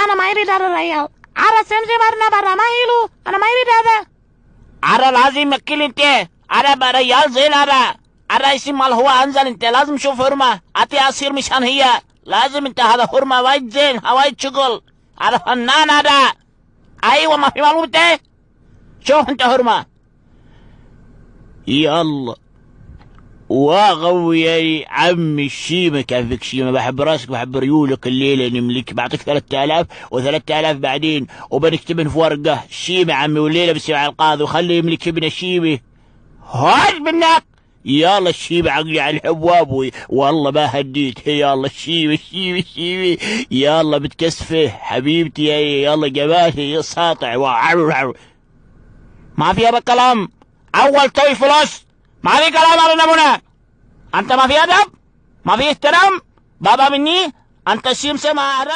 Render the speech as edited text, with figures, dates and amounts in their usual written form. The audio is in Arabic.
أنا ما يريد هذا الريال. عرى سمسي برنا برا ما هيلو، أنا ما يريد هذا. عرى لازم مكيل انت، عرى ريال زين عرى اسم مال هو انزل انت لازم شوف حرمة اتي اصير مشان هي لازم انت هذا حرمة وايد زين وايد شغل هذا فنان هذا. ايوه ما في معلومة انت شوف انت حرمة يلا واغوي يا عمي الشيمة. كيفك شيمة؟ بحب راسك بحب ريولك الليلة نملك بعطيك 3000 و3000 بعدين وبنكتبن في ورقة الشيمة عمي والليلة بسمع على القاضي وخلي يملك ابن الشيمة. هاي منك يلا الشيمة عقلي على الحبواب والله ما هديت. يلا الشيمة يلا بتكسفه حبيبتي يلا جمالي ساطع ما في هذا كلام. اول توي فلوس ما في كلام على نمونه. انت ما في ادب ما في احترام بابا مني انت الشمس ما